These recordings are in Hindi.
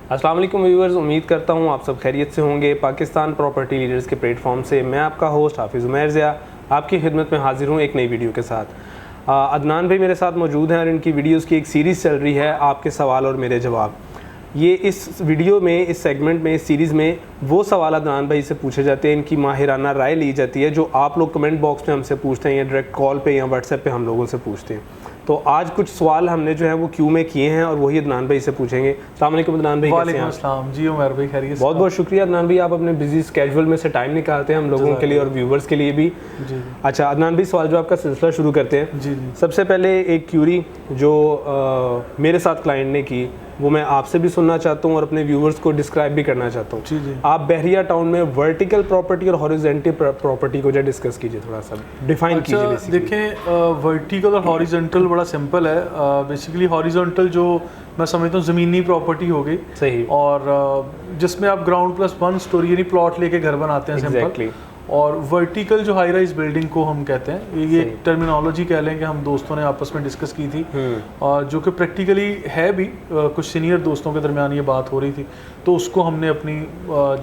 अस्सलाम वालेकुम व्यूअर्स, उम्मीद करता हूँ आप सब खैरियत से होंगे। पाकिस्तान प्रॉपर्टी लीडर्स के प्लेटफॉर्म से मैं आपका होस्ट हाफिज़ उमैर ज़िया आपकी खिदमत में हाजिर हूँ एक नई वीडियो के साथ। अदनान भाई मेरे साथ मौजूद हैं और इनकी वीडियोस की एक सीरीज़ चल रही है, आपके सवाल और मेरे जवाब। ये इस वीडियो में, इस सेगमेंट में, इस सीरीज़ में वो सवाल अदनान भाई से पूछे जाते हैं, इनकी माहिराना राय ली जाती है, जो आप लोग कमेंट बॉक्स में हमसे पूछते हैं या डायरेक्ट कॉल पे या व्हाट्सएप पे हम लोगों से पूछते हैं। तो आज कुछ सवाल हमने जो है वो क्यू में किए हैं और वही अदनान भाई से पूछेंगे। अस्सलाम वालेकुम अदनान भाई। वालेकुम अस्सलाम जी उमर भाई, खैरियत? बहुत बहुत शुक्रिया अदनान भाई, आप अपने बिजी स्केड्यूल में से टाइम निकालते हैं हम लोगों के लिए और व्यूवर्स के लिए भी। जी। अच्छा अदनान भाई, सवाल जवाब का सिलसिला शुरू करते हैं। जी जी। सबसे पहले एक क्यूरी जो मेरे साथ क्लाइंट ने की वो मैं आपसे भी सुनना चाहता हूँ और अपने व्यूवर्स को डिस्क्राइब भी करना चाहता हूँ। जी जी। आप बहरिया टाउन में वर्टिकल प्रॉपर्टी और हॉरिजॉन्टल प्रॉपर्टी को जो डिस्कस कीजिए, थोड़ा सा डिफाइन कीजिए। अच्छा देखें, वर्टिकल और हॉरिजॉन्टल बड़ा सिंपल है। बेसिकली हॉरिजॉन्टल जो मैं समझता हूँ ज़मीनी प्रॉपर्टी हो गई, सही, और जिसमें आप ग्राउंड प्लस 1 स्टोरी यानी प्लॉट लेके घर बनाते हैं, सिंपल। और वर्टिकल जो हाई राइज बिल्डिंग को हम कहते हैं, ये एक टर्मिनोलॉजी कह लें कि हम दोस्तों ने आपस में डिस्कस की थी, और जो कि प्रैक्टिकली है भी, कुछ सीनियर दोस्तों के दरमियान ये बात हो रही थी, तो उसको हमने अपनी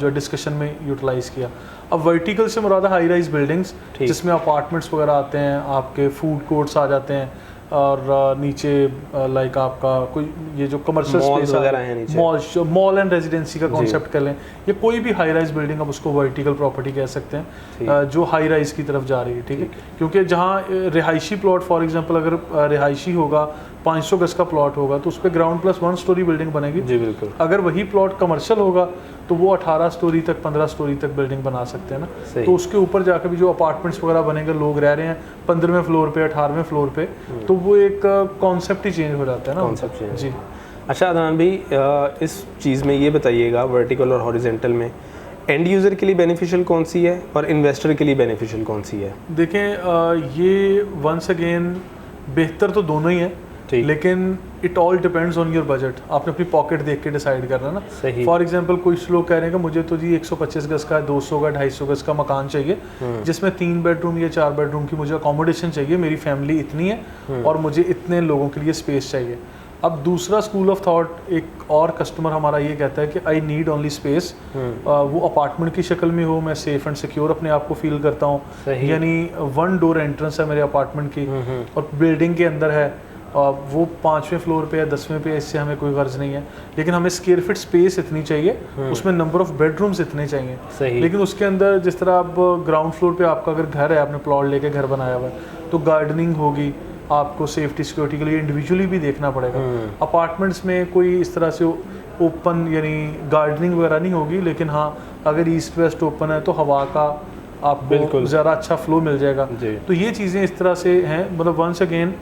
जो डिस्कशन में यूटिलाइज़ किया। अब वर्टिकल से मुराद हाई राइज बिल्डिंग्स जिसमें अपार्टमेंट्स वगैरह आते हैं, आपके फूड कोर्ट्स आ जाते हैं, और नीचे लाइक आपका कोई ये जो कमर्शियल स्पेस वगैरह है नीचे, मॉल एंड रेजिडेंसी का कॉन्सेप्ट कर लें, या कोई भी हाई राइज बिल्डिंग अब उसको वर्टिकल प्रॉपर्टी कह सकते हैं, जो हाई राइज की तरफ जा रही है। ठीक है, क्योंकि जहाँ रिहायशी प्लॉट, फॉर एग्जांपल अगर रिहायशी होगा 500 गज का प्लॉट होगा तो उस पर ग्राउंड प्लस 1 स्टोरी बिल्डिंग बनेगी। जी बिल्कुल। अगर वही प्लॉट कमर्शियल होगा तो वो 18 स्टोरी तक, 15 स्टोरी तक बिल्डिंग बना सकते हैं ना। तो उसके ऊपर जाकर भी जो अपार्टमेंट्स वगैरह बनेंगे, लोग रह रहे हैं 15वें फ्लोर पे, 18वें फ्लोर पे, तो वो एक कॉन्सेप्ट ही चेंज हो जाता है ना। Concept change. जी। अच्छा अदनान भाई, इस चीज़ में ये बताइएगा, वर्टिकल और हॉरिजॉन्टल में एंड यूज़र के लिए बेनिफिशियल कौन सी है और इन्वेस्टर के लिए बेनिफिशियल कौन सी है? देखें, ये वंस अगेन बेहतर तो दोनों ही है, लेकिन it all depends on your budget. आपने अपनी पॉकेट देख के डिसाइड करना ना। सही। फॉर एग्जांपल कुछ लोग कह रहे हैं कि मुझे तो जी 125 गज का, 200 का, 250 गज का मकान चाहिए, जिसमें 3 बेडरूम या 4 बेडरूम की मुझे अकोमोडेशन चाहिए, मेरी फैमिली इतनी है और मुझे इतने लोगों के लिए स्पेस चाहिए। अब दूसरा स्कूल ऑफ थॉट, एक और कस्टमर हमारा ये कहता है कि आई नीड ओनली स्पेस, वो अपार्टमेंट की शक्ल में हो, मैं सेफ एंड सिक्योर अपने आप को फील करता हूँ, यानी 1 डोर एंट्रेंस है मेरे अपार्टमेंट की और बिल्डिंग के अंदर है, वो 5वें फ्लोर पे या 10वें पे, इससे हमें कोई गर्ज नहीं है, लेकिन हमें स्क्वायर फीट स्पेस इतनी चाहिए, उसमें नंबर ऑफ बेडरूम्स इतने चाहिए। सही। लेकिन उसके अंदर जिस तरह आप ग्राउंड फ्लोर पे आपका अगर घर है, आपने प्लॉट लेके घर बनाया हुआ है, तो गार्डनिंग होगी, आपको सेफ्टी सिक्योरिटी के लिए इंडिविजुअली भी देखना पड़ेगा। अपार्टमेंट्स में कोई इस तरह से ओपन यानी गार्डनिंग वगैरह नहीं होगी, लेकिन हाँ अगर ईस्ट वेस्ट ओपन है तो हवा का आपको ज़रा अच्छा फ्लो मिल जाएगा। तो ये चीज़ें इस तरह से हैं, मतलब वंस अगेन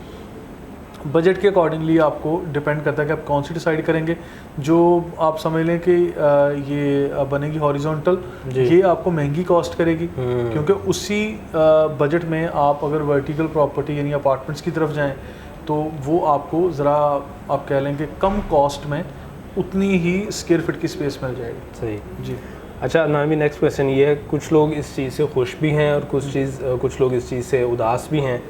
बजट के अकॉर्डिंगली आपको डिपेंड करता है कि आप कौन सी डिसाइड करेंगे। जो आप समझ लें कि ये बनेगी हॉरिजॉन्टल, ये आपको महंगी कॉस्ट करेगी, क्योंकि उसी बजट में आप अगर वर्टिकल प्रॉपर्टी यानी अपार्टमेंट्स की तरफ जाएं तो वो आपको ज़रा आप कह लें कि कम कॉस्ट में उतनी ही स्क्वायर फीट की स्पेस मिल जाएगी। सही जी। अच्छा अदनान भाई, नेक्स्ट क्वेश्चन ये है, कुछ लोग इस चीज़ से खुश भी हैं और कुछ लोग इस चीज़ से उदास भी हैं।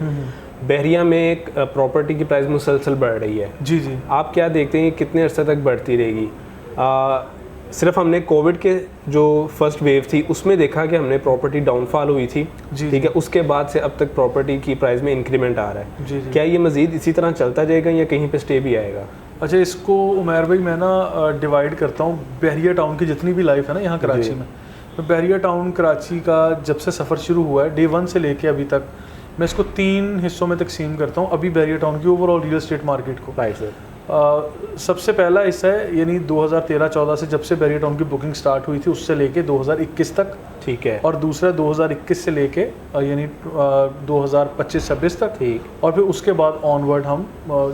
बहरिया में एक प्रॉपर्टी की प्राइस मुसलसल बढ़ रही है। जी जी। आप क्या देखते हैं कितने अरसे तक बढ़ती रहेगी? सिर्फ हमने कोविड के जो फर्स्ट वेव थी उसमें देखा कि हमने प्रॉपर्टी डाउनफॉल हुई थी, ठीक है, उसके बाद से अब तक प्रॉपर्टी की प्राइस में इंक्रीमेंट आ रहा है। जी। क्या ये मज़ीद इसी तरह चलता जाएगा या कहीं पे स्टे भी आएगा? अच्छा, इसको उमैर भाई मैं ना डिवाइड करता हूँ। बहरिया टाउन की जितनी भी लाइफ है ना यहाँ कराची में, तो बहरिया टाउन कराची का जब से सफ़र शुरू हुआ है, डे 1 से लेके अभी तक, मैं इसको 3 हिस्सों में तकसीम करता हूँ अभी बहरिया टाउन की ओवरऑल रियल एस्टेट मार्केट को। Right sir. सबसे पहला हिस्सा है यानी 2013-14 से जब से बहरिया टाउन की बुकिंग स्टार्ट हुई थी उससे लेके 2021 तक, ठीक है, और दूसरा 2021 से लेके यानी 2025-26 तक, ठीक, और फिर उसके बाद ऑनवर्ड हम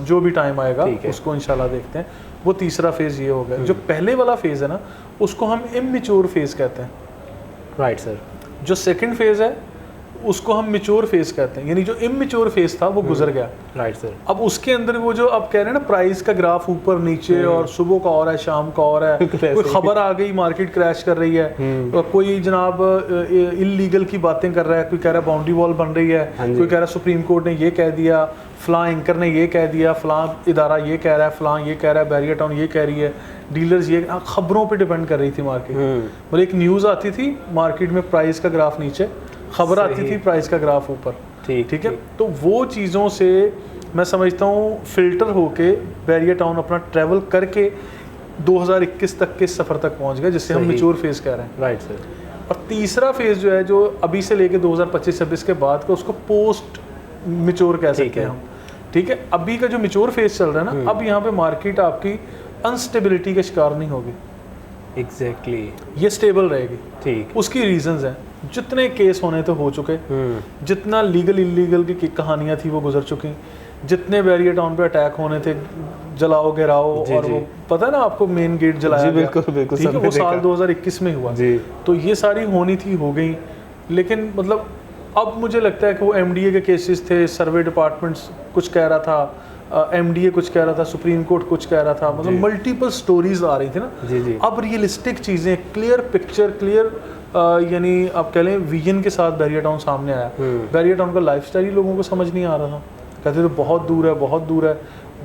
जो भी टाइम आएगा उसको इंशाल्लाह देखते हैं। वो तीसरा फेज़ ये हो गया। जो पहले वाला फेज़ है ना, उसको हम इमैच्योर फेज़ कहते हैं। Right sir. जो सेकंड फेज़ है उसको हम मेच्योर फेज कहते हैं, यानी जो इमेच्योर फेज था वो गुजर गया। Right sir. अब उसके अंदर वो जो आप कह रहे हैं ना प्राइस का ग्राफ ऊपर नीचे और सुबह का और है शाम का और है, कोई खबर आ गई मार्केट क्रैश कर रही है, कोई जनाब इलीगल की बातें कर रहा है, कोई कह रहा है बाउंड्री वॉल बन रही है, कोई कह रहा है सुप्रीम कोर्ट ने ये कह दिया, फलां एंकर ने ये कह दिया, फलां इदारा ये कह रहा है, फलां ये कह रहा है, बैरियर टाउन ये कह रही है, डीलर्स ये, खबरों पे डिपेंड कर रही थी मार्केट। मतलब एक न्यूज़ आती थी मार्केट में प्राइस का ग्राफ नीचे, खबर आती थी प्राइस का ग्राफ ऊपर। ठीक है, तो वो चीज़ों से मैं समझता हूँ फिल्टर होके बैरियर टाउन अपना ट्रैवल करके 2021 तक के सफ़र तक पहुँच गया, जिससे हम मेच्योर फेज़ कह रहे हैं। Right sir. और तीसरा फेज़ जो है, जो अभी से लेके 2025-26 के बाद का, उसको पोस्ट मेच्योर कह सकते हैं हम। ठीक है, अभी का जो मेच्योर फेज़ चल रहा है ना, अब यहाँ पे मार्केट आपकी अनस्टेबिलिटी का शिकार नहीं होगी। एग्जैक्टली ये स्टेबल रहेगी। ठीक। उसकी रीजंस हैं, जितने केस होने थे हो चुके, जितना लीगल इलीगल की कहानियां थी वो गुजर चुकी, जितने बैरियर टाउन पे अटैक होने थे, जलाओ गिराओ, और वो पता है ना आपको मेन गेट जलाया गया, बिल्कुल बिल्कुल, ठीक है, वो साल 2021 में हुआ जी। तो ये सारी होनी थी, हो गई। लेकिन मतलब अब मुझे लगता है कि वो एमडीए के केसेस थे, सर्वे डिपार्टमेंट्स कुछ कह रहा था, एमडीए कुछ कह रहा था, सुप्रीम कोर्ट कुछ कह रहा था, मतलब मल्टीपल स्टोरीज आ रही थी ना जी। अब रियलिस्टिक चीज़ें, क्लियर पिक्चर, क्लियर यानी आप कह लें विजन के साथ बैरियर टाउन सामने आया। बैरियर टाउन का लाइफस्टाइल लोगों को समझ नहीं आ रहा था, कहते थे बहुत दूर है, बहुत दूर है,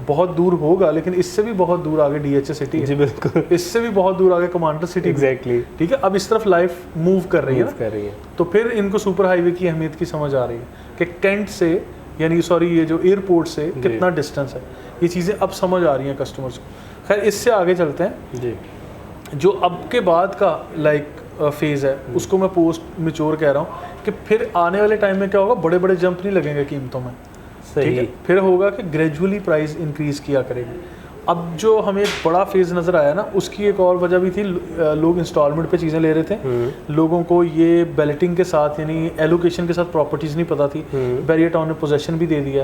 बहुत दूर होगा, लेकिन इससे भी बहुत दूर आगे डीएचए सिटी है जी, बिल्कुल, इससे भी बहुत दूर आगे कमांडर सिटी। एग्जैक्टली, ठीक है। अब इस तरफ लाइफ मूव कर रही है, तो फिर इनको सुपर हाईवे की अहमियत की समझ आ रही है कि कैंट से, यानी सॉरी ये जो एयरपोर्ट से कितना डिस्टेंस है, ये चीज़ें अब समझ आ रही हैं कस्टमर्स को। खैर, इससे आगे चलते हैं जी। जो अब के बाद का फेज़ है, उसको मैं पोस्ट मेच्योर कह रहा हूँ कि फिर आने वाले टाइम में क्या होगा, बड़े बड़े जंप नहीं लगेंगे कीमतों में, ठीक है। फिर होगा कि ग्रेजुअली प्राइस इंक्रीज किया करेगी। अब जो हमें एक बड़ा फेज़ नज़र आया ना, उसकी एक और वजह भी थी, लोग इंस्टॉलमेंट पे चीज़ें ले रहे थे, लोगों को ये बैलेटिंग के साथ यानी एलोकेशन के साथ प्रॉपर्टीज़ नहीं पता थी। बैरियर टाउन ने पोजेशन भी दे दिया,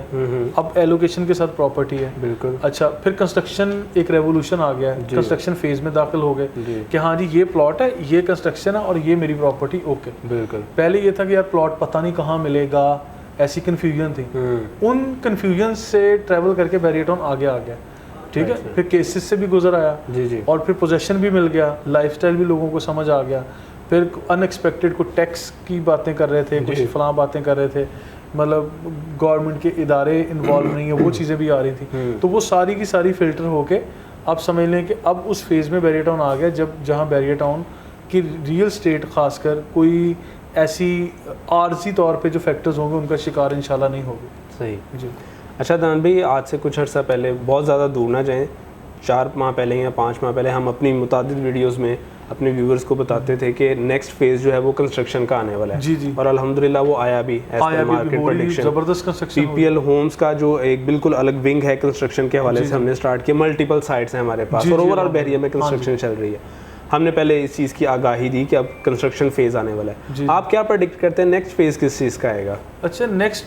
अब एलोकेशन के साथ प्रॉपर्टी है, बिल्कुल। अच्छा, फिर कंस्ट्रक्शन एक रेवोल्यूशन आ गया, कंस्ट्रक्शन फेज़ में दाखिल हो गए कि हाँ जी ये प्लॉट है, ये कंस्ट्रक्शन है और ये मेरी प्रॉपर्टी, ओके, बिल्कुल। पहले ये था कि यार प्लॉट पता नहीं कहाँ मिलेगा, ऐसी कन्फ्यूजन थी। उन कन्फ्यूजन से ट्रैवल करके बैरियर टाउन आगे आ गया, ठीक है। फिर केसेस से भी गुजर आया जी। और फिर पोजेशन भी मिल गया, लाइफस्टाइल भी लोगों को समझ आ गया। फिर अनएक्सपेक्टेड कुछ टैक्स की बातें कर रहे थे, कुछ फलां बातें कर रहे थे, मतलब गवर्नमेंट के इदारे इन्वॉल्व नहीं है, वो चीज़ें भी आ रही थी। तो वो सारी की सारी फिल्टर होके अब समझ लें कि अब उस फेज़ में बैरियर टाउन आ गया, जब जहाँ बैरियर टाउन की रियल स्टेट खासकर कोई ऐसी आर्जी तौर पे जो फैक्टर्स होंगे उनका शिकार इंशाल्लाह नहीं होगी। सही जी। अच्छा दान भाई, आज से कुछ अर्सा पहले, बहुत ज़्यादा दूर ना जाएं, 4 माह पहले या 5 माह पहले हम अपनी मुतादिद वीडियोस में अपने व्यूअर्स को बताते थे कि नेक्स्ट फेज़ जो है वो कंस्ट्रक्शन का आने वाला है जी। और अल्हम्दुलिल्लाह वो आया भी, एज पर मार्केट प्रेडिक्शन। ज़बरदस्त कंस्ट्रक्शन। पीपीएल होम्स का जो एक बिल्कुल अलग विंग है कंस्ट्रक्शन के हवाले से हमने स्टार्ट किया, मल्टीपल साइट्स हैं हमारे पास, और ओवरऑल बैरियर में कंस्ट्रक्शन चल रही है। हमने पहले इस चीज़ की आगाही दी कि अब कंस्ट्रक्शन फेज़ आने वाला है। आप क्या प्रेडिक्ट करते हैं नेक्स्ट फेज़ किस चीज़ का आएगा? अच्छा, नेक्स्ट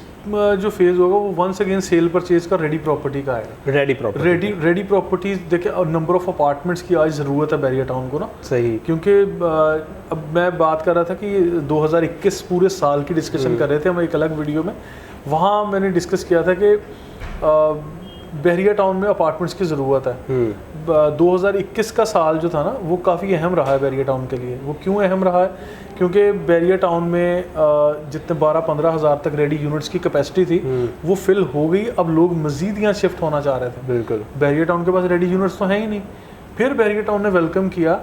जो फेज़ होगा वो वंस अगेन सेल परचेज का रेडी प्रॉपर्टी का आएगा। रेडी प्रॉपर्टीज देखिए, और नंबर ऑफ अपार्टमेंट्स की आज ज़रूरत है बैरियर टाउन को ना, सही, क्योंकि अब मैं बात कर रहा था कि 2021 पूरे साल की डिस्कशन कर रहे थे हम एक अलग वीडियो में, वहाँ मैंने डिस्कस किया था कि बैरियर टाउन में अपार्टमेंट्स की ज़रूरत है। 2021 का साल जो था ना वो काफ़ी अहम रहा है बैरियर टाउन के लिए। वो क्यों अहम रहा है? क्योंकि बैरियर टाउन में जितने 12-15 हज़ार तक रेडी यूनिट्स की कैपेसिटी थी वो फिल हो गई। अब लोग मज़ीद यहाँ शिफ्ट होना चाह रहे थे। बिल्कुल, बैरियर टाउन के पास रेडी यूनिट्स तो हैं ही नहीं। फिर बैरियर टाउन ने वेलकम किया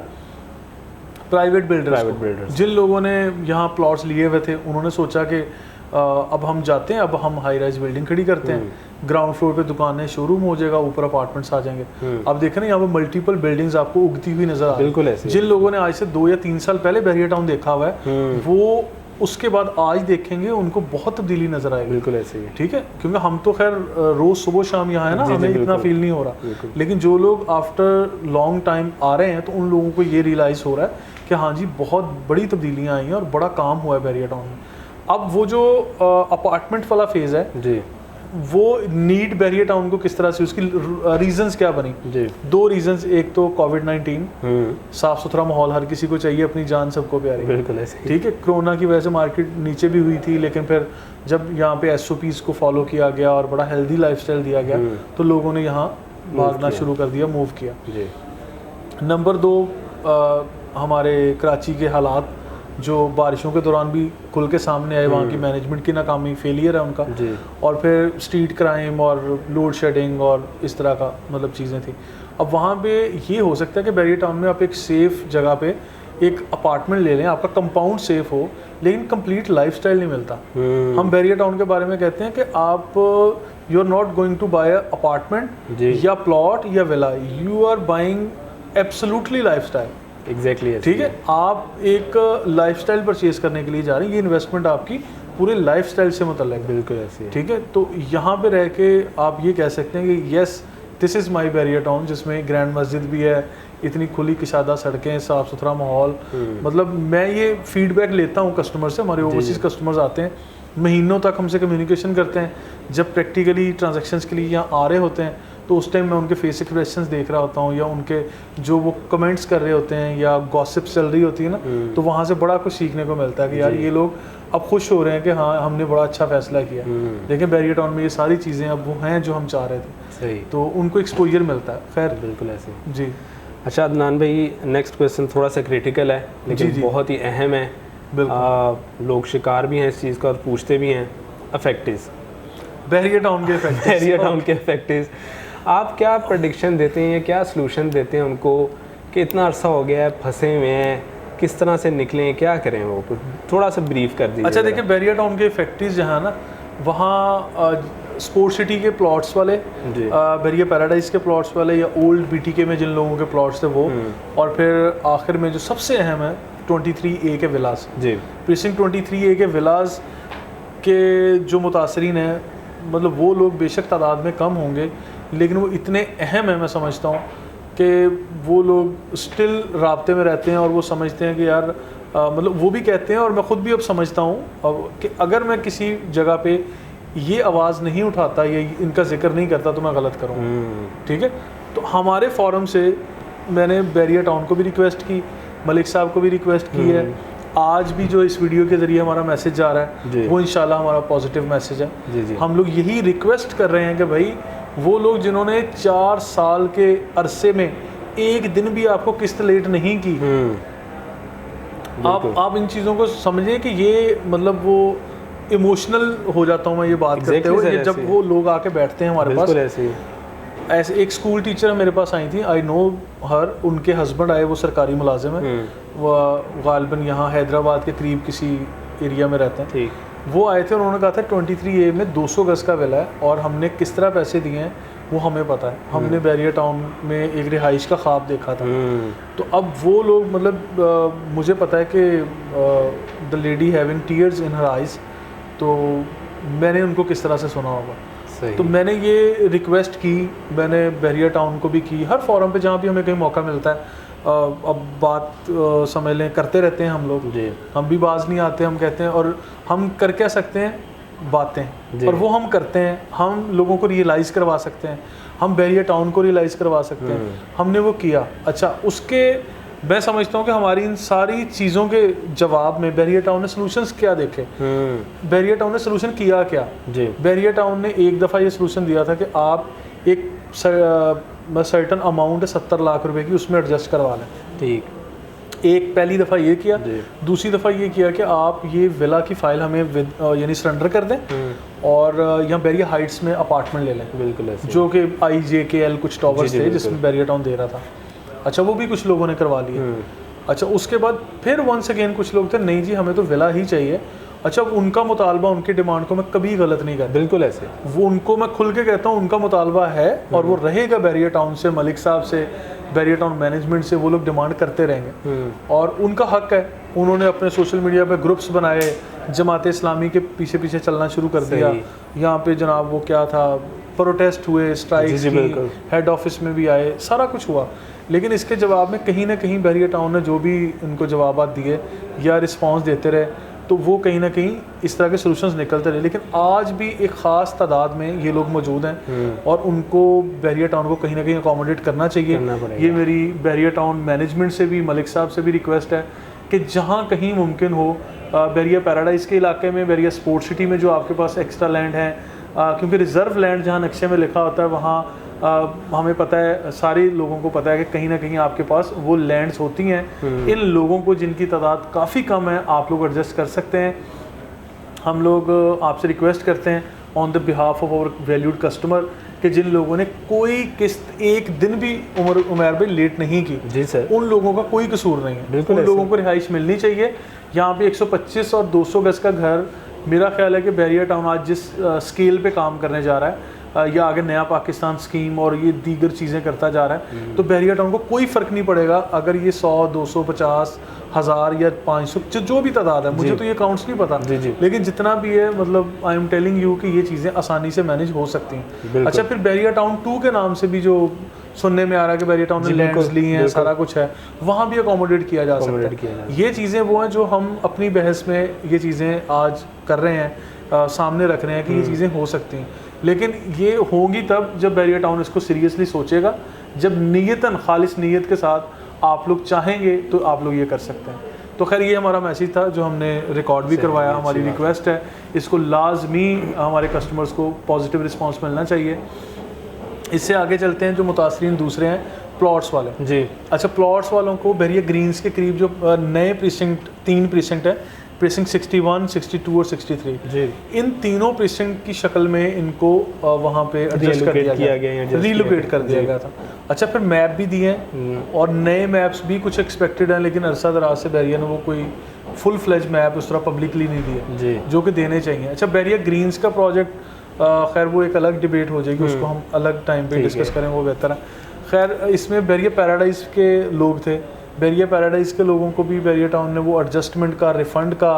प्राइवेट बिल्डर्स। जिन लोगों ने यहाँ प्लॉट्स लिए हुए थे उन्होंने सोचा कि अब हम जाते हैं, अब हम हाई राइज बिल्डिंग खड़ी करते हैं, ग्राउंड फ्लोर पे दुकानें, शोरूम हो जाएगा, ऊपर अपार्टमेंट्स आ जाएंगे। अब देखें ना यहाँ पे मल्टीपल बिल्डिंग्स आपको उगती हुई नजर आ रही है। बिल्कुल ऐसे। जिन लोगों ने आज से 2 या 3 साल पहले बैरियर टाउन देखा हुआ है वो उसके बाद आज देखेंगे उनको बहुत तब्दीली नजर आएगी। बिल्कुल ऐसे ही, ठीक है। क्योंकि हम तो खैर रोज सुबह शाम यहाँ है ना, हमें इतना फील नहीं हो रहा, लेकिन जो लोग आफ्टर लॉन्ग टाइम आ रहे हैं तो उन लोगों को ये रियलाइज हो रहा है कि हाँ जी बहुत बड़ी तब्दीलियाँ आई हैं और बड़ा काम हुआ है बैरियर टाउन में। अब वो जो अपार्टमेंट वाला फेज़ है जी, वो नीड बैरियर टाउन को किस तरह से, उसकी रीजंस क्या बनी जी। 2 रीजंस, एक तो कोविड-19, साफ सुथरा माहौल हर किसी को चाहिए, अपनी जान सबको प्यारी, बिल्कुल ऐसे, ठीक है। कोरोना की वजह से मार्केट नीचे भी हुई थी, लेकिन फिर जब यहाँ पे SOPs को फॉलो किया गया और बड़ा हेल्दी लाइफस्टाइल दिया गया तो लोगों ने यहाँ भागना शुरू कर दिया, मूव किया जी। नंबर 2, हमारे कराची के हालात जो बारिशों के दौरान भी खुल के सामने आए, वहाँ की मैनेजमेंट की नाकामी, फेलियर है उनका जी। और फिर स्ट्रीट क्राइम और लोड शेडिंग और इस तरह का मतलब चीज़ें थी। अब वहाँ पे ये हो सकता है कि बैरियर टाउन में आप एक सेफ़ जगह पे एक अपार्टमेंट ले लें, आपका कंपाउंड सेफ हो, लेकिन कंप्लीट लाइफस्टाइल नहीं मिलता। हम बैरियर टाउन के बारे में कहते हैं कि आप you are not going to buy apartment या प्लॉट या villa, you are buying absolutely lifestyle. Exactly, ठीक है, आप एक लाइफस्टाइल परचेज करने के लिए जा रहे हैं, ये इन्वेस्टमेंट आपकी पूरे लाइफस्टाइल से मुतल्लिक है। बिल्कुल ऐसे, ठीक है। तो यहाँ पे रह के आप ये कह सकते हैं कि yes this is my barrier town, जिसमें ग्रैंड मस्जिद भी है, इतनी खुली किशादा सड़कें, साफ़ सुथरा माहौल। मतलब मैं ये फीडबैक लेता हूँ कस्टमर से, हमारे ओवरसीज़ कस्टमर्स आते हैं, महीनों तक हमसे कम्युनिकेशन करते हैं, जब प्रैक्टिकली ट्रांजैक्शंस के लिए यहाँ आ रहे होते हैं तो उस टाइम मैं उनके फेस एक्सप्रेशंस देख रहा होता हूँ, या उनके जो वो कमेंट्स कर रहे होते हैं या गॉसिप चल रही होती है ना, तो वहाँ से बड़ा कुछ सीखने को मिलता है कि यार ये लोग अब खुश हो रहे हैं कि हाँ हमने बड़ा अच्छा फैसला किया। लेकिन बैरियर टाउन में ये सारी चीज़ें अब वो हैं जो हम चाह रहे थे, सही, तो उनको एक्सपोजर मिलता है। खैर बिल्कुल ऐसे जी। अच्छा अदनान भाई, नेक्स्ट क्वेश्चन थोड़ा सा क्रिटिकल है लेकिन बहुत ही अहम है। लोग शिकार भी हैं इस चीज़ का और पूछते भी हैं, अफेक्टिस, बैरियर टाउन के इफेक्ट बैरियर टाउन के इफेक्टिस, आप क्या प्रेडिक्शन देते हैं या क्या सलूशन देते हैं उनको कि इतना अरसा हो गया है, फंसे हुए हैं, किस तरह से निकलें, क्या करें, वो थोड़ा सा ब्रीफ कर दीजिए। अच्छा देखिए, बैरियर टाउन के फैक्ट्रीज जहाँ ना, वहाँ स्पोर्ट सिटी के प्लॉट्स वाले, बैरियर पैराडाइज के प्लॉट्स वाले, या ओल्ड BTK में जिन लोगों के प्लॉट्स थे वो, और फिर आखिर में जो सबसे अहम है 23A के विलास जी। प्रीसिंक्ट 23A के विलास के जो मुतासरीन हैं, मतलब वो लोग बेशक तादाद में कम होंगे, लेकिन वो इतने अहम है, मैं समझता हूँ कि वो लोग स्टिल राब्ते में रहते हैं और वो समझते हैं कि यार मतलब वो भी कहते हैं और मैं ख़ुद भी अब समझता हूँ अब कि अगर मैं किसी जगह पे ये आवाज़ नहीं उठाता या इनका जिक्र नहीं करता तो मैं गलत करूँ। ठीक है, तो हमारे फोरम से मैंने बैरियर टाउन को भी रिक्वेस्ट की, मलिक साहब को भी रिक्वेस्ट की है, आज भी जो इस वीडियो के ज़रिए हमारा मैसेज जा रहा है वो इंशाल्लाह हमारा पॉजिटिव मैसेज है। जी। हम लोग यही रिक्वेस्ट कर रहे हैं कि भाई वो लोग जिन्होंने 4 साल के अरसे में एक दिन भी आपको किस्त लेट नहीं की, आप इन चीज़ों को समझें कि ये मतलब वो इमोशनल हो जाता हूँ मैं ये बात करते हुए, जब वो लोग आके बैठते हैं हमारे पास। ऐसे एक स्कूल टीचर मेरे पास आई थी, आई नो हर, उनके हस्बैंड आए, वो सरकारी मुलाजिम है, वह गालिबन यहाँ हैदराबाद के करीब किसी एरिया में रहते हैं। वो आए थे, उन्होंने कहा था 23A में 200 गज का विला है और हमने किस तरह पैसे दिए हैं वो हमें पता है, हमने बैरियर टाउन में एक रिहाइश का ख्वाब देखा था। तो अब वो लोग मतलब मुझे पता है कि the lady having tears in her eyes, तो मैंने उनको किस तरह से सुना होगा। तो मैंने ये रिक्वेस्ट की, मैंने बैरियर टाउन को भी की, हर फोरम पे जहाँ भी हमें कहीं मौका मिलता है। अब बात समझ लें करते रहते हैं हम लोग, हम भी बाज नहीं आते, हम कहते हैं, और हम कर क्या सकते हैं बातें, और वो हम करते हैं, हम लोगों को रियलाइज़ करवा सकते हैं, हम बैरियर टाउन को रियलाइज़ करवा सकते हैं, हमने वो किया। अच्छा, उसके मैं समझता हूँ कि हमारी इन सारी चीज़ों के जवाब में बैरियर टाउन ने सॉल्यूशंस क्या देखे, बैरियर टाउन ने सॉल्यूशन किया क्या। बैरियर टाउन ने एक दफ़ा ये सॉल्यूशन दिया था कि आप एक सर्टन अमाउंट है 70 लाख रुपए की, उसमें एडजस्ट करवा लें। ठीक, एक पहली दफ़ा ये किया, दूसरी दफ़ा ये किया कि आप ये विला की फ़ाइल हमें यानी सरेंडर कर दें और यहाँ बैरियर हाइट्स में अपार्टमेंट ले लें। बिल्कुल, जो कि IJKL कुछ टॉवर्स थे जिसमें बैरियर टाउन दे रहा था। अच्छा, वो भी कुछ लोगों ने करवा लिया। अच्छा, उसके बाद फिर वंस अगेन कुछ लोग थे, नहीं जी हमें तो विला ही चाहिए। अच्छा, उनका मुतालबा, उनकी डिमांड को मैं कभी गलत नहीं करता, बिल्कुल ऐसे, वो उनको मैं खुल के कहता हूँ उनका मुतालबा है और वो रहेगा। बैरियर टाउन से, मलिक साहब से, बैरियर टाउन मैनेजमेंट से वो लोग डिमांड करते रहेंगे और उनका हक है। उन्होंने अपने सोशल मीडिया पे ग्रुप्स बनाए, जमात इस्लामी के पीछे पीछे चलना शुरू कर दिया। यहाँ पे जनाब वो क्या था, प्रोटेस्ट हुए, स्ट्राइक, हेड ऑफिस में भी आए, सारा कुछ हुआ। लेकिन इसके जवाब में कहीं ना कहीं बैरियर टाउन ने जो भी उनको जवाब दिए या रिस्पांस देते रहे, तो वो कहीं ना कहीं इस तरह के सॉल्यूशंस निकलते रहे। लेकिन आज भी एक ख़ास तादाद में ये लोग मौजूद हैं और उनको बैरिया टाउन को कहीं ना कहीं अकोमोडेट करना चाहिए। ये मेरी बैरिया टाउन मैनेजमेंट से भी, मलिक साहब से भी रिक्वेस्ट है कि जहाँ कहीं मुमकिन हो, बैरिया पैराडाइज़ के इलाके में, बैरिया स्पोर्ट सिटी में जो आपके पास एक्स्ट्रा लैंड है, क्योंकि रिज़र्व लैंड जहाँ नक्शे में लिखा होता है वहाँ हमें पता है, सारे लोगों को पता है कि कहीं ना कहीं आपके पास वो लैंड्स होती हैं। इन लोगों को जिनकी तादाद काफ़ी कम है, आप लोग एडजस्ट कर सकते हैं। हम लोग आपसे रिक्वेस्ट करते हैं on the behalf of our valued customer कि जिन लोगों ने कोई किस्त एक दिन भी उमर भाई लेट नहीं की, जी सर, उन लोगों का कोई कसूर नहीं है। उन लोगों को रिहाइश मिलनी चाहिए। यहाँ पे 125 और 200 गज का घर, मेरा ख्याल है कि बैरिया टाउन आज जिस स्केल पे काम करने जा रहा है, या आगे नया पाकिस्तान स्कीम और ये दीगर चीज़ें करता जा रहा है, तो बैरिया टाउन को कोई फ़र्क नहीं पड़ेगा अगर ये 100, 250, 1000 या 500 जो भी तादाद है, मुझे तो ये काउंट्स नहीं पता, लेकिन जितना भी है, मतलब आई एम टेलिंग यू कि ये चीज़ें आसानी से मैनेज हो सकती हैं। अच्छा, फिर बैरिया टाउन 2 के नाम से भी जो सुनने में आ रहा है कि बैरिया टाउन ने लैंड्स ली हैं, सारा कुछ है, वहाँ भी अकोमोडेट किया जा सकता है। ये चीज़ें वो हैं जो हम अपनी बहस में ये चीज़ें आज कर रहे हैं, सामने रख रहे हैं कि ये चीज़ें हो सकती हैं। लेकिन ये होंगी तब जब बैरिया टाउन इसको सीरियसली सोचेगा, जब नीयतन खालिस नीयत के साथ आप लोग चाहेंगे तो आप लोग ये कर सकते हैं। तो खैर ये हमारा मैसेज था जो हमने रिकॉर्ड भी करवाया। हमारी रिक्वेस्ट है, इसको लाजमी हमारे कस्टमर्स को पॉजिटिव रिस्पांस मिलना चाहिए। इससे आगे चलते हैं, जो मुतासरीन दूसरे हैं प्लॉट्स वाले जी। अच्छा, प्लॉट्स वालों को बैरिया ग्रीन्स के करीब जो नए प्रीसिंक्ट 3 प्रीसिंक्ट है, प्रीसिंक्ट 61, 62 और 63 जी, इन तीनों प्रीसिंक्ट की शक्ल में इनको वहाँ पे एडजस्ट कर दिया गया, रीलोकेट कर दिया गया था। अच्छा, फिर मैप भी दिए हैं और नए मैप्स भी कुछ एक्सपेक्टेड हैं, लेकिन अरसा दराज से बैरिया ने वो कोई फुल फ्लेज मैप उस तरह पब्लिकली नहीं दिए जो कि देने चाहिए। अच्छा, बैरिया ग्रीन्स का प्रोजेक्ट खैर वो एक अलग डिबेट हो जाएगी, उसको हम अलग टाइम पे डिस्कस करें, वो बेहतर है। खैर, इसमें बैरिया पैराडाइज के लोग थे, बैरिया पैराडाइज के लोगों को भी बैरिया टाउन ने वो एडजस्टमेंट का, रिफ़ंड का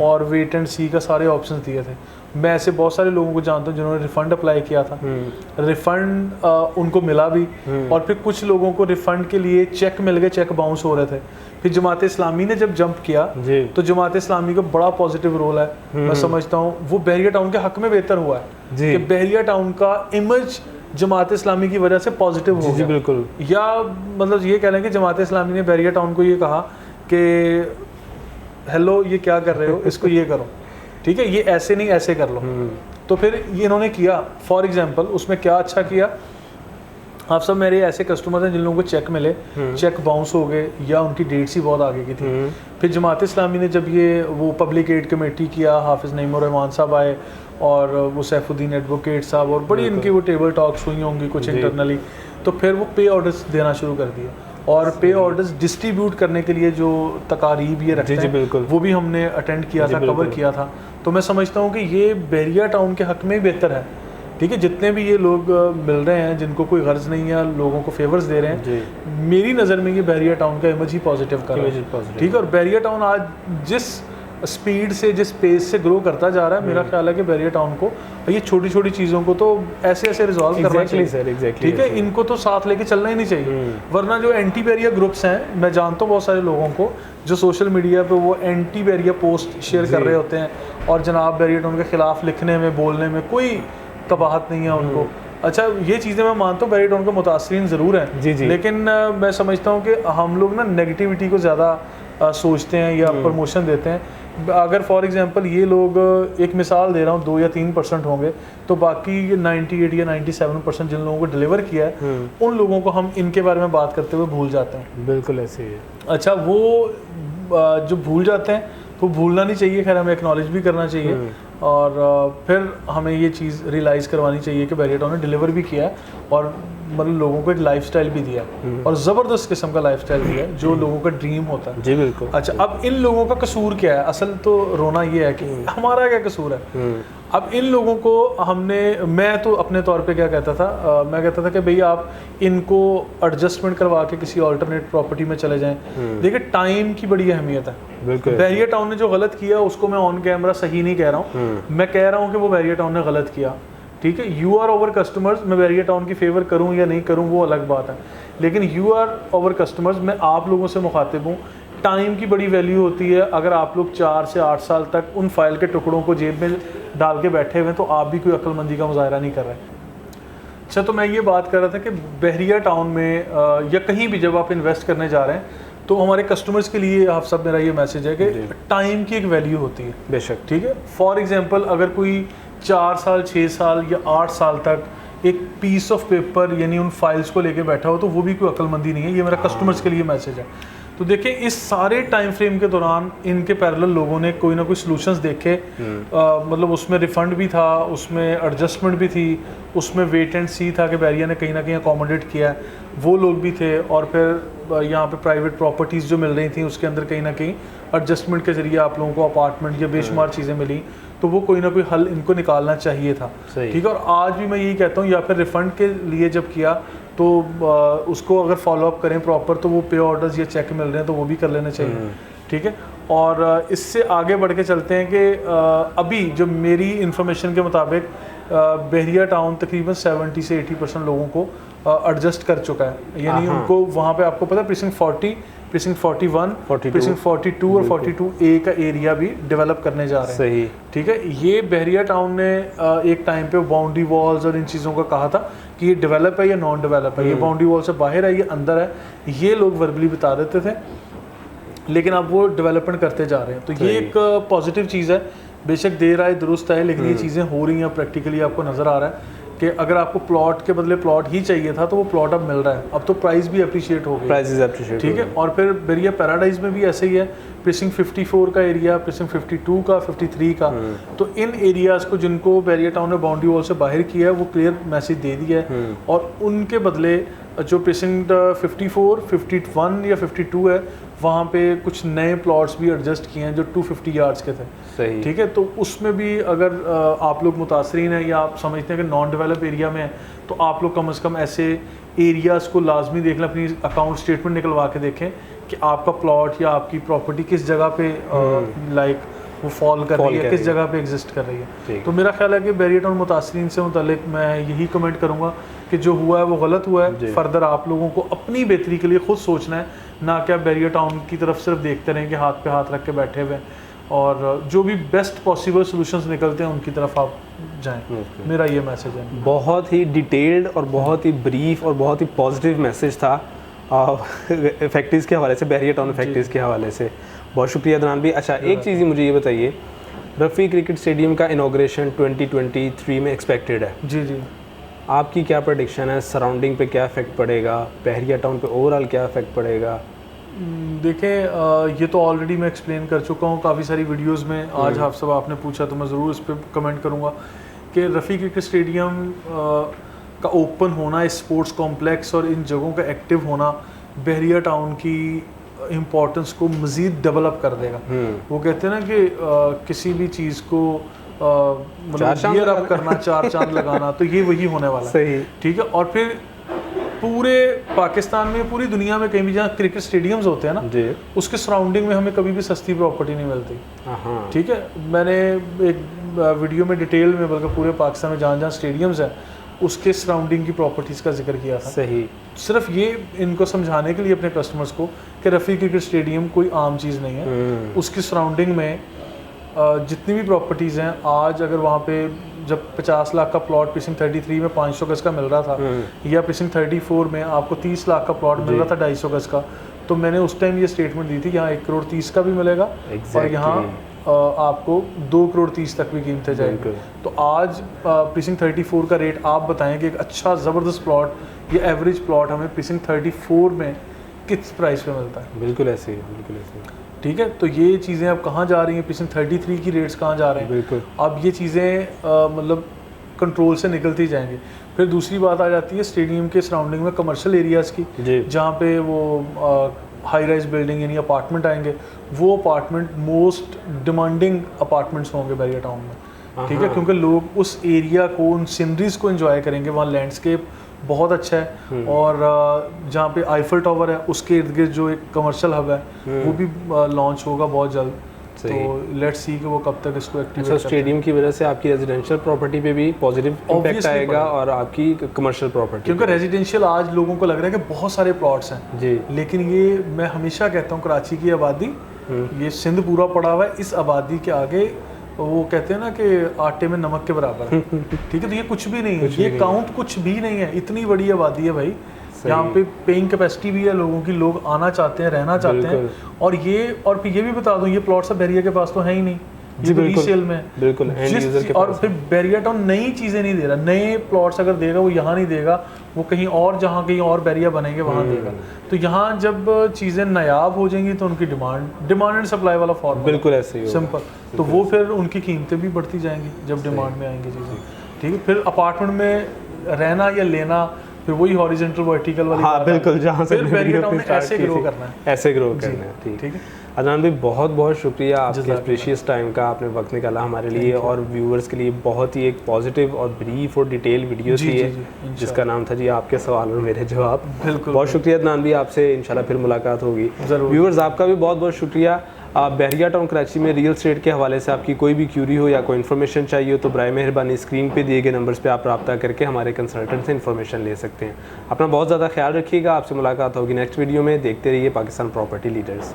और वेट एंड सी का सारे ऑप्शंस दिए थे। मैं ऐसे बहुत सारे लोगों को जानता हूँ जिन्होंने रिफ़ंड अप्लाई किया था, रिफ़ंड उनको मिला भी, और फिर कुछ लोगों को रिफ़ंड के लिए चेक मिल गए, चेक बाउंस हो रहे थे। फिर जमात इस्लामी ने जब जंप किया तो जमात इस्लामी का बड़ा पॉजिटिव रोल है, मैं समझता हूँ वो बैरिया टाउन के हक में बेहतर हुआ है कि बैरिया टाउन का इमेज जमात इस्लामी की वजह से पॉजिटिव हो गया। बिल्कुल, या मतलब ये कह लें कि जमात इस्लामी ने बैरिया टाउन को ये कहा कि हेलो, ये क्या कर रहे हो, इसको ये करो, ठीक है, ये ऐसे नहीं ऐसे कर लो। तो फिर ये इन्होंने किया। फॉर एग्जांपल उसमें क्या अच्छा किया, आप सब मेरे ऐसे कस्टमर हैं जिन लोगों को चेक मिले, चेक बाउंस हो गए या उनकी डेट्स ही बहुत आगे की थी। फिर जमात इस्लामी ने जब ये वो पब्लिक एड कमेटी किया, हाफिज़ नईम और रहमान साहब आए और वो सैफुद्दीन एडवोकेट साहब, और बड़ी इनकी वो टेबल टॉक्स हुई होंगी कुछ इंटरनली, तो फिर वो पे ऑर्डर्स देना शुरू कर दिया। और पे ऑर्डर्स डिस्ट्रीब्यूट करने के लिए जो तकारीब ये रखते हैं, वो भी हमने अटेंड किया था, कवर किया था। तो मैं समझता हूँ कि ये बैरिया टाउन के हक में ही बेहतर है, ठीक है। जितने भी ये लोग मिल रहे हैं जिनको कोई गर्ज नहीं है, लोगों को फेवर्स दे रहे हैं, मेरी नज़र में ये बैरिया टाउन का इमेज ही पॉजिटिव कर रहा है, ठीक है। और बैरिया टाउन आज जिस स्पीड से, जिस पेस से ग्रो करता जा रहा है, मेरा ख्याल है कि बैरिया टाउन को ये छोटी छोटी चीज़ों को तो ऐसे ऐसे रिजॉल्व करना चाहिए, ठीक है। इनको तो साथ लेके चलना ही नहीं चाहिए, वरना जो एंटी बैरिया ग्रुप्स हैं, मैं जानता हूँ बहुत सारे लोगों को जो सोशल मीडिया पे वो एंटी बैरिया पोस्ट शेयर कर रहे होते हैं और जनाब बैरिया टाउन के खिलाफ लिखने में, बोलने में कोई कबाहत नहीं है उनको। अच्छा, ये चीज़ें मैं मानता हूँ बैरिया टाउन के मुतासरीन ज़रूर हैं, लेकिन मैं समझता हूँ कि हम लोग ना नेगेटिविटी को ज़्यादा सोचते हैं या प्रमोशन देते हैं। अगर फॉर एग्जांपल ये लोग, एक मिसाल दे रहा हूँ, 2 या 3% होंगे, तो बाकी 98 या 97% जिन लोगों को डिलीवर किया है, उन लोगों को हम इनके बारे में बात करते हुए भूल जाते हैं। बिल्कुल ऐसे ही है। अच्छा, वो जो भूल जाते हैं तो भूलना नहीं चाहिए, खैर हमें एक्नॉलेज भी करना चाहिए, और फिर हमें ये चीज़ रियलाइज़ करवानी चाहिए कि बैरिया टाउन ने डिलीवर भी किया है और मतलब लोगों को एक लाइफस्टाइल भी दिया और ज़बरदस्त किस्म का लाइफस्टाइल दिया है जो लोगों का ड्रीम होता है। जी बिल्कुल। अच्छा, अब इन लोगों का कसूर क्या है? असल तो रोना ये है कि हमारा क्या कसूर है। अब इन लोगों को हमने, मैं तो अपने तौर पे क्या कहता था, मैं कहता था कि भैया आप इनको एडजस्टमेंट करवा के किसी अल्टरनेट प्रॉपर्टी में चले जाएं। देखिए, टाइम की बड़ी अहमियत है। बिल्कुल। बैरिया टाउन ने जो गलत किया उसको मैं ऑन कैमरा सही नहीं कह रहा हूँ, मैं कह रहा हूँ कि वो बैरिया टाउन ने गलत किया, ठीक है। यू आर ओवर कस्टमर्स, मैं बैरिया टाउन की फेवर करूँ या नहीं करूँ वो अलग बात है, लेकिन यू आर ओवर कस्टमर्स, मैं आप लोगों से मुखातिब हूँ टाइम की बड़ी वैल्यू होती है। अगर आप लोग 4 से 8 साल तक उन फाइल के टुकड़ों को जेब में डाल के बैठे हुए हैं तो आप भी कोई अक्लमंदी का मुजाहरा नहीं कर रहे। अच्छा, तो मैं ये बात कर रहा था कि बहरिया टाउन में या कहीं भी जब आप इन्वेस्ट करने जा रहे हैं तो हमारे कस्टमर्स के लिए आप सब मेरा ये मैसेज है कि टाइम की एक वैल्यू होती है। बेशक, ठीक है। फॉर एग्जांपल अगर कोई 4 साल 6 साल या 8 साल तक एक पीस ऑफ पेपर यानी उन फाइल्स को लेके बैठा हो तो वो भी कोई अक्लमंदी नहीं है। ये मेरा कस्टमर्स के लिए मैसेज है। तो देखिए, इस सारे टाइम फ्रेम के दौरान इनके पैरेलल लोगों ने कोई ना कोई सॉल्यूशंस देखे। मतलब उसमें रिफंड भी था, उसमें एडजस्टमेंट भी थी, उसमें वेट एंड सी था कि बहरिया ने कहीं ना कहीं अकोमोडेट किया, वो लोग भी थे। और फिर यहाँ पे प्राइवेट प्रॉपर्टीज़ जो मिल रही थी उसके अंदर कहीं ना कहीं एडजस्टमेंट के ज़रिए आप लोगों को अपार्टमेंट या बेशुमार चीज़ें मिली, तो वो कोई ना कोई हल इनको निकालना चाहिए था। ठीक है। और आज भी मैं यही कहता हूँ, या फिर रिफ़ंड के लिए जब किया तो उसको अगर फॉलोअप करें प्रॉपर तो वो पे ऑर्डर्स या चेक मिल रहे हैं तो वो भी कर लेना चाहिए। ठीक है। और इससे आगे बढ़ के चलते हैं कि अभी जो मेरी इंफॉर्मेशन के मुताबिक बहरिया टाउन तकरीबन 70 से 80% लोगों को एडजस्ट कर चुका है। यानी उनको वहाँ पे आपको पता है प्रीसिंक्ट 40, प्रीसिंक्ट 41, प्रीसिंक्ट 42 और 42A का एरिया भी डेवलप करने जा रहे हैं। सही। ठीक है। ये बहरिया टाउन ने एक टाइम पे बाउंड्री वॉल्स और इन चीज़ों का कहा था कि ये डेवलप है या नॉन डेवलप है, ये बाउंड्री वॉल से बाहर है, ये अंदर है, ये लोग वर्बली बता देते थे, लेकिन अब वो डेवलपमेंट करते जा रहे हैं। तो ये एक पॉजिटिव चीज़ है। बेशक देर आए दुरुस्त है, लेकिन ये चीज़ें हो रही हैं, प्रैक्टिकली आपको नज़र आ रहा है कि अगर आपको प्लॉट के बदले प्लॉट ही चाहिए था तो वो प्लॉट अब मिल रहा है। अब तो प्राइस भी अप्रिशिएट हो गई, प्राइसेस अप्रिशिएट। ठीक है। और फिर बहरिया पैराडाइज में भी ऐसे ही है, प्रीसिंक्ट 54 का एरिया, प्रीसिंक्ट 52 का, 53 का। तो इन एरियाज़ को जिनको बहरिया टाउन ने बाउंड्री वॉल से बाहर किया है वो क्लियर मैसेज दे दिया है। और उनके बदले जो प्रीसिंक्ट 54, 51 या 52 है वहाँ पे कुछ नए प्लॉट्स भी एडजस्ट किए हैं जो 250 यार्ड्स के थे। सही। ठीक है। तो उसमें भी अगर आप लोग मुतासरीन हैं या आप समझते हैं कि नॉन डेवलप एरिया में है तो आप लोग कम से कम ऐसे एरियाज़ को लाजमी देख लें, अपनी अकाउंट स्टेटमेंट निकलवा के देखें कि आपका प्लॉट या आपकी प्रॉपर्टी किस जगह पे लाइक वो फॉल कर रही है, किस जगह पे एग्जिस्ट कर रही है। तो मेरा ख्याल है कि बहरिया टाउन मुतासरीन से मुतल्लिक मैं यही कमेंट करूँगा कि जो हुआ है वो गलत हुआ है। फर्दर आप लोगों को अपनी बेहतरी के लिए खुद सोचना है, ना कि आप बहरिया टाउन की तरफ सिर्फ देखते रहें कि हाथ पे हाथ रख के बैठे हुए, और जो भी बेस्ट पॉसिबल सॉल्यूशंस निकलते हैं उनकी तरफ आप जाएं। मेरा ये मैसेज है। बहुत ही डिटेल्ड और बहुत ही ब्रीफ और बहुत ही पॉजिटिव मैसेज था फैक्ट्रीज़ के हवाले से, बहरिया टाउन फैक्ट्रीज़ के हवाले से। बहुत शुक्रिया अदनान भाई। अच्छा, एक चीज़ मुझे ये बताइए, रफ़ी क्रिकेट स्टेडियम का इनॉग्रेशन 2023 में एक्सपेक्टेड है। जी जी। आपकी क्या प्रेडिक्शन है? सराउंडिंग पे क्या इफेक्ट पड़ेगा? बहरिया टाउन पे ओवरऑल क्या इफेक्ट पड़ेगा? देखें, ये तो ऑलरेडी मैं एक्सप्लेन कर चुका हूँ काफ़ी सारी वीडियोस में। आज आप सब आपने पूछा तो मैं ज़रूर इस पर कमेंट करूँगा कि रफ़ी क्रिकेट स्टेडियम का ओपन होना, इस स्पोर्ट्स कॉम्प्लेक्स और इन जगहों का एक्टिव होना बहरिया टाउन की इम्पोर्टेंस को मज़ीद डेवलप कर देगा। वो कहते हैं ना कि किसी भी चीज़ को मतलब गियर अप करना, 4 चांद लगाना, तो ये वही होने वाला है। ठीक है। और फिर पूरे पाकिस्तान में, पूरी दुनिया में कहीं भी जहाँ क्रिकेट स्टेडियम्स होते हैं ना, उसके सराउंडिंग में हमें कभी भी सस्ती प्रॉपर्टी नहीं मिलती। ठीक है। मैंने एक वीडियो में डिटेल में, बल्कि पूरे पाकिस्तान में जहाँ जहाँ स्टेडियम्स हैं उसके सराउंडिंग की प्रॉपर्टीज़ का जिक्र किया था। सही। सिर्फ ये इनको समझाने के लिए अपने कस्टमर्स को कि रफ़ी क्रिकेट स्टेडियम कोई आम चीज़ नहीं है। उसकी सराउंडिंग में जितनी भी प्रॉपर्टीज़ हैं, आज अगर वहाँ पे जब 50 लाख का प्लॉट प्रीसिंक्ट 33 में 500 गज का मिल रहा था, या प्रीसिंक्ट 34 में आपको 30 लाख का प्लॉट मिल रहा था 250 गज का, तो मैंने उस टाइम ये स्टेटमेंट दी थी यहाँ 1 करोड़ 30 का भी मिलेगा और यहाँ आपको 2 करोड़ 30 तक भी कीमतें जाएंगी। तो आज प्रीसिंक्ट 34 का रेट आप बताएं कि एक अच्छा ज़बरदस्त प्लॉट या एवरेज प्लॉट हमें प्रीसिंक्ट 34 में किस प्राइस पे मिलता है? बिल्कुल ऐसे ही, बिल्कुल ऐसे ही। ठीक है। तो ये चीज़ें अब कहाँ जा रही हैं, प्रीसिंक्ट 33 की रेट्स कहाँ जा रहे हैं? बिल्कुल। अब ये चीज़ें मतलब कंट्रोल से निकलती जाएंगी। फिर दूसरी बात आ जाती है स्टेडियम के सराउंडिंग में कमर्शियल एरियाज़ की, जहाँ पे वो हाई राइज बिल्डिंग यानी अपार्टमेंट आएंगे। वो अपार्टमेंट मोस्ट डिमांडिंग अपार्टमेंट्स होंगे बहरिया टाउन में। ठीक है। क्योंकि लोग उस एरिया को, उन सीनरीज को एंजॉय करेंगे। वहाँ लैंडस्केप बहुत अच्छा है, और जहाँ पे आईफल टावर है उसके इर्द गिर्द जो एक कमर्शियल हब है वो भी लॉन्च होगा बहुत जल्द। तो लेट्स सी कि वो कब तक इसको एक्टिवेट अच्छा, स्टेडियम की वजह से आपकी रेजिडेंशियल प्रॉपर्टी पे भी पॉजिटिव इम्पैक्ट आएगा और आपकी कमर्शियल प्रॉपर्टी, क्योंकि रेजिडेंशियल आज लोगों को लग रहा है कि बहुत सारे प्लॉट्स हैं जी, लेकिन ये मैं हमेशा कहता हूँ कराची की आबादी, ये सिंध पूरा पड़ा हुआ है, इस आबादी के आगे वो कहते हैं ना कि आटे में नमक के बराबर है। ठीक है, तो ये कुछ भी नहीं है, ये काउंट कुछ भी नहीं है, इतनी बड़ी आबादी है भाई। यहाँ पे पेइंग कैपेसिटी भी है लोगों की, लोग आना चाहते हैं, रहना चाहते हैं। और फिर ये भी बता दूं, ये प्लॉट्स अब बैरिया के पास तो है ही नहीं, ये तो रीसेल में बिल्कुल और फिर बैरिया टाउन नई चीजें नहीं दे रहा, नए प्लॉट्स अगर देगा वो यहाँ नहीं देगा, वो कहीं और जहाँ कहीं और बैरिया बनेंगे वहाँ देगा। तो यहाँ जब चीजें नायाब हो जाएंगी तो उनकी डिमांड एंड सप्लाई वाला फॉर्म बिल्कुल ऐसे ही सिंपल, तो वो फिर उनकी कीमतें भी बढ़ती जाएंगी जब डिमांड में आएंगी चीजें। ठीक है, फिर अपार्टमेंट में रहना या लेना, फिर वही हॉरिजॉन्टल वर्टिकल वाली, हाँ बिल्कुल, जहाँ से बैरिया टाउन में ऐसे ग्रो करना है, ऐसे ग्रो करना है। ठीक है अदनान भाई, बहुत बहुत शुक्रिया आपके प्रीशियस टाइम का, आपने वक्त निकाला हमारे लिए और व्यूअर्स के लिए। बहुत ही एक पॉजिटिव और ब्रीफ और डिटेल वीडियो थी ये, जिसका नाम था जी आपके सवाल और मेरे जवाब। बिल्कुल, बहुत शुक्रिया अदनान भाई, आपसे इंशाल्लाह फिर मुलाकात होगी। व्यूअर्स आपका भी बहुत बहुत शुक्रिया। आप बैरिया टाउन कराची में रियल एस्टेट के हवाले से आपकी कोई भी क्यूरी हो या कोई इन्फॉर्मेशन चाहिए हो तो बराए मेहरबानी स्क्रीन पे दिए गए नंबर्स पे आप रब्ता करके हमारे कंसल्टेंट से इन्फॉर्मेशन ले सकते हैं। अपना बहुत ज़्यादा ख्याल रखिएगा, आपसे मुलाकात होगी नेक्स्ट वीडियो में। देखते रहिए पाकिस्तान प्रॉपर्टी लीडर्स।